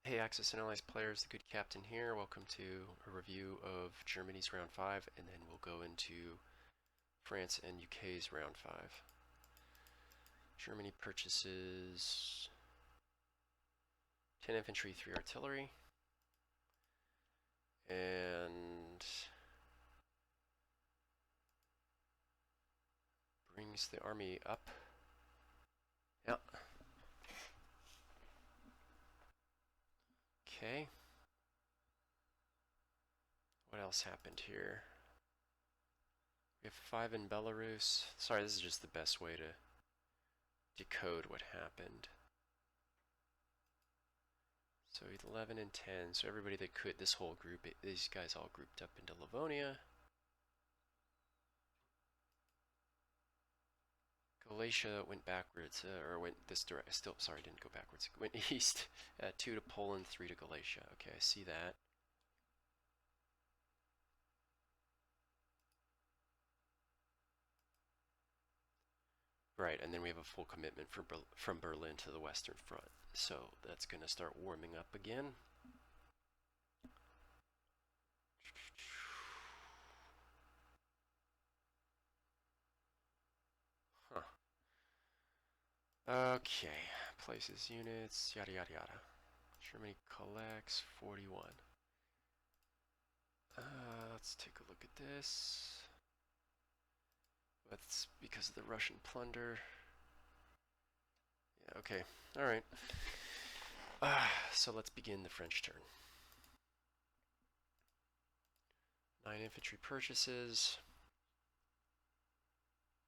Hey Axis and Allies players, the good captain here. Welcome to a review of Germany's round 5, and then we'll go into France and UK's round 5. Germany purchases 10 infantry, 3 artillery, and brings the army up. Yep. Okay. What else happened here? We have 5 in Belarus. Sorry, this is just the best way to decode what happened. So 11 and 10. So everybody that could, this whole group, these guys all grouped up into Livonia. Galicia went backwards, or went this direction. Still, sorry, didn't go backwards. Went east. 2 to Poland, 3 to Galicia. Okay, I see that. Right, and then we have a full commitment from Berlin to the Western Front. So that's going to start warming up again. Huh. Okay, places, units, yada yada yada. Germany collects 41. Let's take a look at this. That's because of the Russian plunder. Yeah, okay, alright. So let's begin the French turn. 9 infantry purchases.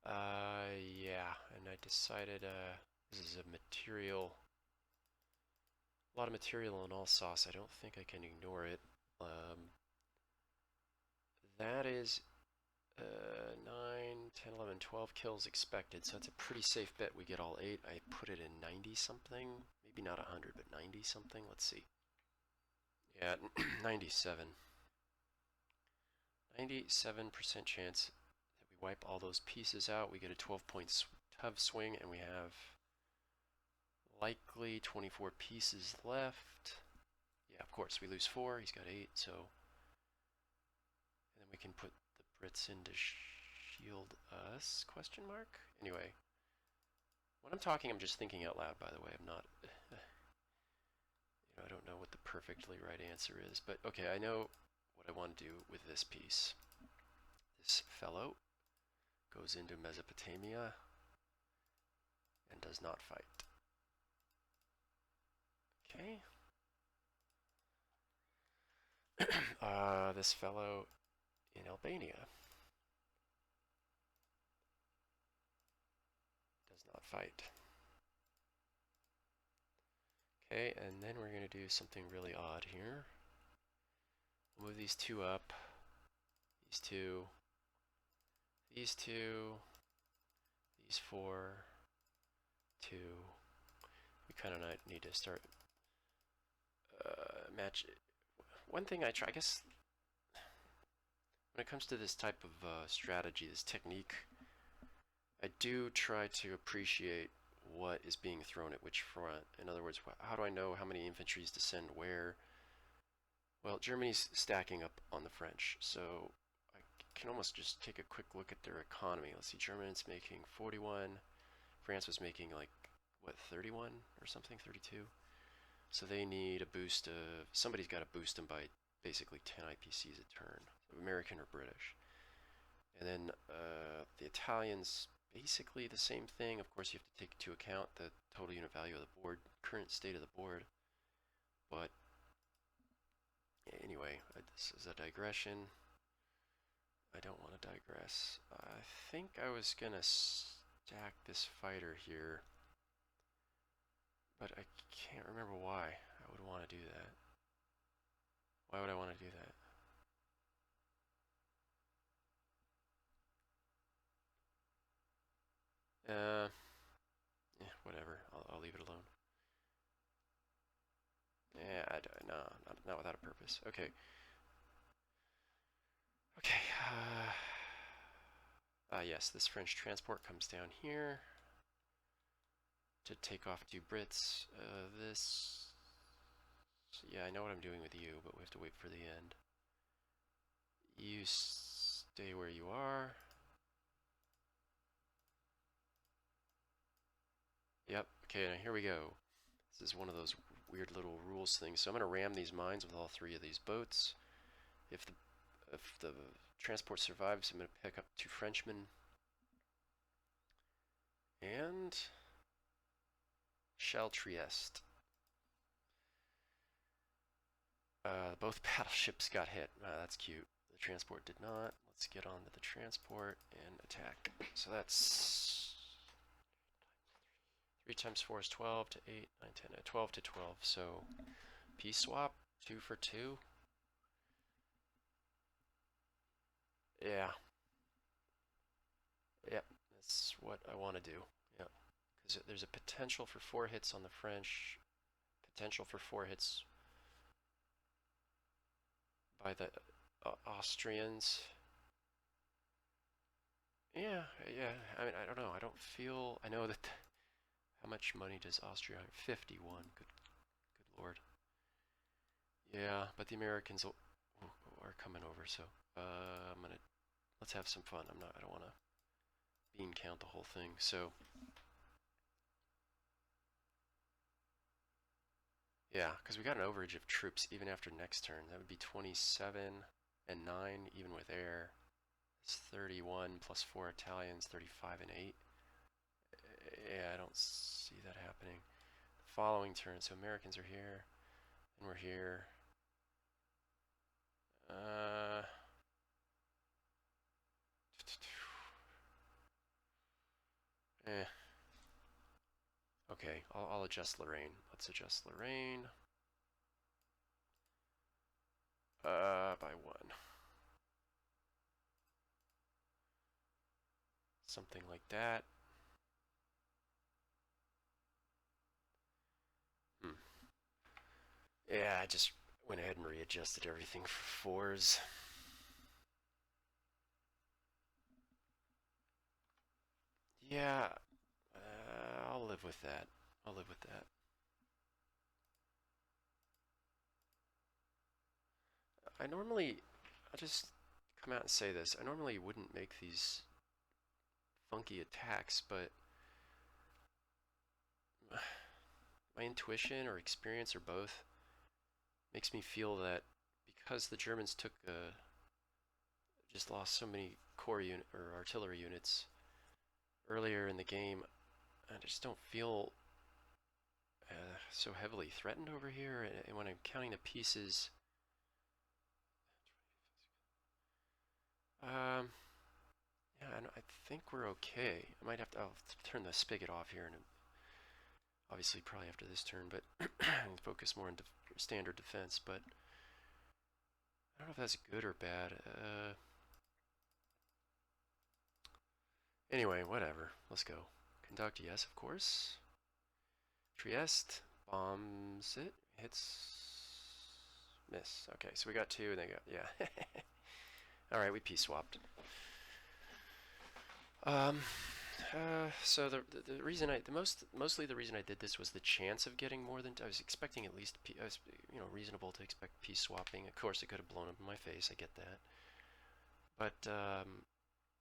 Yeah, and I decided, this is a lot of material in Alsace. I don't think I can ignore it. That is 9, 10, 11, 12 kills expected, so it's a pretty safe bet we get all 8. I put it in 90 something, maybe not 100, but 90 something. Let's see. Yeah, 97. 97% chance that we wipe all those pieces out. We get a 12-point TUV swing, and we have likely 24 pieces left. Yeah, of course, we lose 4. He's got 8, so... And then we can put the Brits in to shield us, question mark? Anyway, when I'm talking, I'm just thinking out loud, by the way. I'm not... I don't know what the perfectly right answer is, but okay, I know what I want to do with this piece. This fellow goes into Mesopotamia and does not fight. Okay. This fellow in Albania does not fight. Okay, and then we're going to do something really odd here. We'll move these 2 up. These 2. These 2. These 4. 2. We kind of need to start match. One thing I try, I guess, when it comes to this type of strategy, this technique, I do try to appreciate what is being thrown at which front. In other words, how do I know how many infantries to send where? Well, Germany's stacking up on the French, so I can almost just take a quick look at their economy. Let's see, Germany's making 41. France was making like, what, 31 or something, 32? So they need a boost of, somebody's got to boost them by basically 10 IPCs a turn, American or British. And then the Italians, basically the same thing. Of course, you have to take into account the total unit value of the board, current state of the board. But anyway, this is a digression. I don't want to digress. I think I was going to stack this fighter here, but I can't remember why I would want to do that. Why would I want to do that? Yeah, whatever. I'll leave it alone. Yeah, no, not without a purpose. Okay. Okay. Yes, this French transport comes down here to take off 2 Brits. This Yeah, I know what I'm doing with you, but we have to wait for the end. You stay where you are. Yep, okay, now here we go. This is one of those weird little rules things. So I'm going to ram these mines with all 3 of these boats. If the transport survives, I'm going to pick up 2 Frenchmen. And Shell Trieste. Both battleships got hit. That's cute. The transport did not. Let's get on to the transport and attack. So that's 3 times 4 is 12 to 8, 9, 10, 12 to 12. So peace swap, 2 for 2. Yeah. Yep, that's what I want to do. Yep. Because there's a potential for 4 hits on the French, potential for 4 hits by the Austrians. Yeah, yeah. I mean, I don't know. I don't feel. I know that. How much money does Austria have? 51. Good lord. Yeah, but the Americans are coming over, so I'm gonna let's have some fun. I don't want to bean count the whole thing. So yeah, because we got an overage of troops even after next turn. That would be 27 and 9 even with air. It's 31 plus 4 Italians, 35 and 8. Yeah, I don't see that happening. Following turn, so Americans are here, and we're here. Eh. Okay, I'll adjust Lorraine. Let's adjust Lorraine. By 1. Something like that. Hmm. Yeah, I just went ahead and readjusted everything for 4s. Yeah, I'll live with that. I'll live with that. I just come out and say this. I normally wouldn't make these funky attacks, but my intuition or experience or both makes me feel that because the Germans just lost so many core unit or artillery units earlier in the game, I just don't feel so heavily threatened over here. And when I'm counting the pieces, yeah, I think we're okay. I'll turn the spigot off here and obviously probably after this turn, but focus more on standard defense. But I don't know if that's good or bad. Anyway, whatever. Let's go. Conduct, yes, of course. Trieste bombs it. Hits. Miss. Okay, so we got 2 and they got, yeah. Alright, we peace swapped. So the reason mostly the reason I did this was the chance of getting more than I was expecting at least I was reasonable to expect peace swapping. Of course, it could have blown up in my face. I get that, but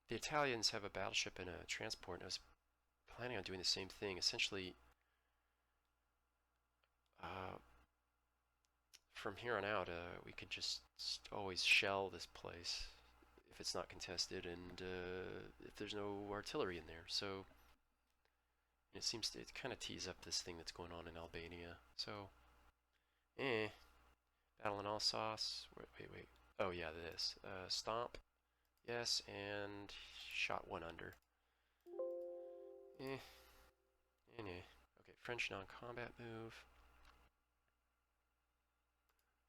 the Italians have a battleship and a transport, and I was planning on doing the same thing. Essentially, from here on out, we could just always shell this place if it's not contested, and if there's no artillery in there. So it seems to kind of tease up this thing that's going on in Albania. So, battle in Alsace. Wait. Oh yeah, this. Stomp. Yes, and shot 1 under. Okay, French non-combat move.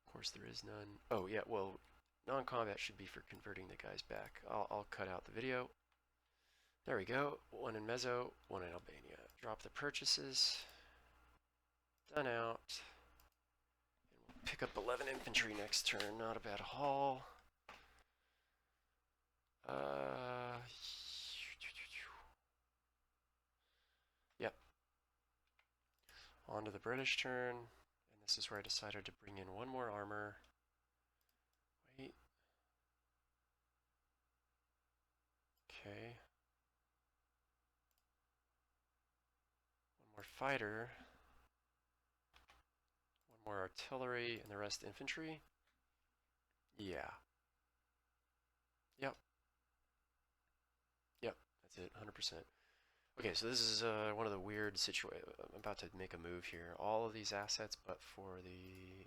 Of course, there is none. Oh yeah, well, non-combat should be for converting the guys back. I'll cut out the video. There we go. 1 in Mezzo, 1 in Albania. Drop the purchases. Done out. And we'll pick up 11 infantry next turn. Not a bad haul. Yep. On to the British turn. And this is where I decided to bring in one more armor. Wait. Okay. One more fighter. One more artillery, and the rest infantry. Yeah. Yep. Yep. That's it. 100%. Okay, so this is one of the weird situations. I'm about to make a move here. All of these assets, but for the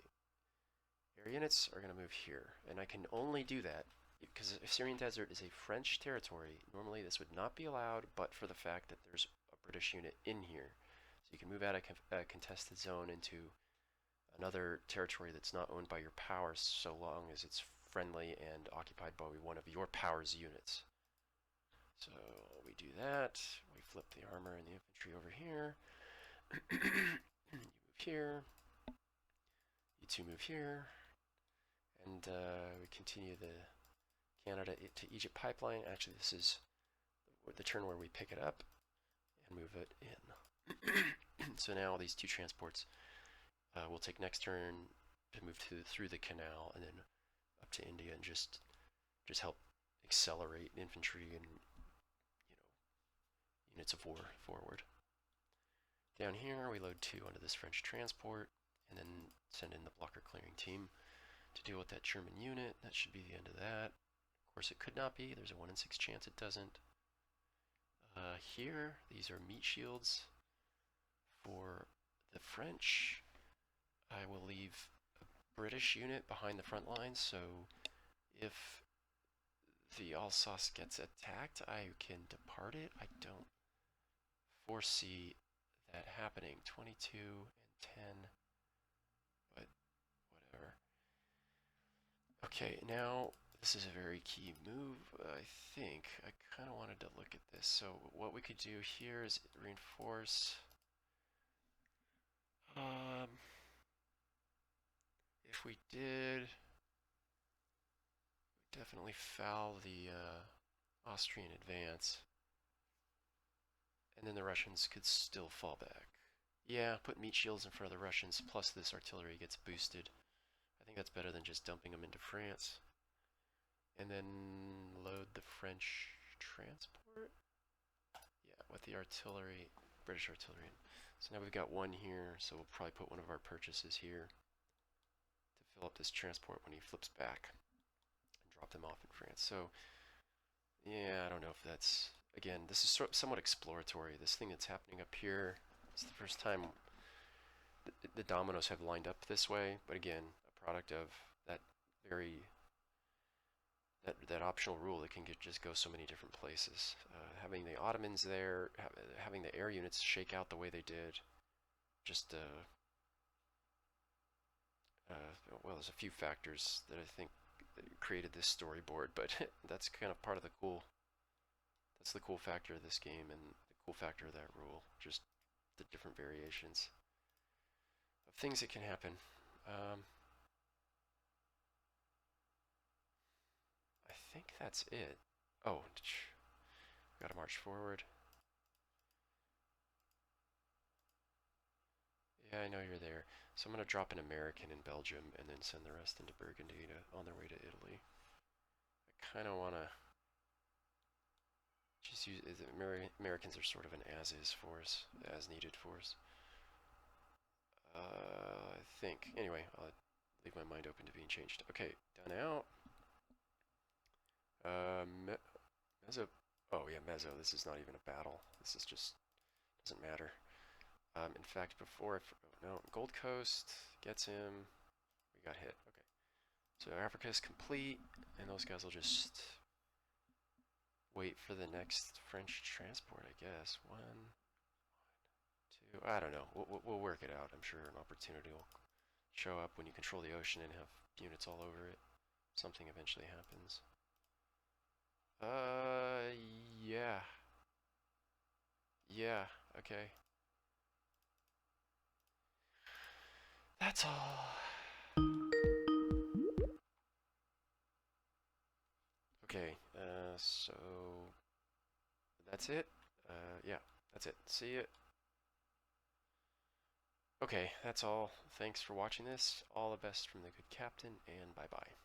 air units, are going to move here. And I can only do that because Syrian Desert is a French territory. Normally this would not be allowed, but for the fact that there's a British unit in here. So you can move out a contested zone into another territory that's not owned by your powers so long as it's friendly and occupied by one of your powers units. So we do that. We flip the armor and the infantry over here. You move here. You two move here. And we continue the Canada to Egypt pipeline. Actually, this is the turn where we pick it up and move it in. So now these two transports will take next turn to move through the canal and then up to India and just help accelerate infantry and units of war forward. Down here, we load 2 onto this French transport and then send in the blocker clearing team to deal with that German unit. That should be the end of that. Of course, it could not be. There's a 1 in 6 chance it doesn't. Here, these are meat shields for the French. I will leave a British unit behind the front lines, so if the Alsace gets attacked, I can depart it. I don't foresee that happening. 22 and 10, but whatever. Okay, now this is a very key move, I think. I kind of wanted to look at this. So what we could do here is reinforce. If we did, we definitely foul the Austrian advance. And then the Russians could still fall back. Yeah, put meat shields in front of the Russians, plus this artillery gets boosted. I think that's better than just dumping them into France. And then load the French transport? Yeah, with the artillery, British artillery. So now we've got one here, so we'll probably put one of our purchases here to fill up this transport when he flips back and drop them off in France. So, yeah, I don't know if that's... Again, this is somewhat exploratory. This thing that's happening up here, it's the first time the dominoes have lined up this way, but again, a product of that very... That optional rule that can just go so many different places. Having the Ottomans there, having the air units shake out the way they did, just well, there's a few factors that I think that created this storyboard, but that's kind of part of the cool. That's the cool factor of this game and the cool factor of that rule. Just the different variations of things that can happen. I think that's it. Oh, gotta march forward. Yeah, I know you're there. So I'm gonna drop an American in Belgium and then send the rest into Burgundy on their way to Italy. I kind of want to just use... Americans are sort of an as-is force, as-needed force. I think. Anyway, I'll leave my mind open to being changed. Okay, done out. Mezzo. Oh yeah, Mezzo. This is not even a battle. This is just... doesn't matter. In fact, before oh, no, Gold Coast gets him. We got hit. Okay. So Africa is complete, and those guys will just wait for the next French transport, I guess. One, two. I don't know. We'll work it out. I'm sure an opportunity will show up when you control the ocean and have units all over it. Something eventually happens. Yeah. Yeah, okay. That's all. Okay, so that's it. Yeah, that's it. See ya. Okay, that's all. Thanks for watching this. All the best from the good captain, and bye-bye.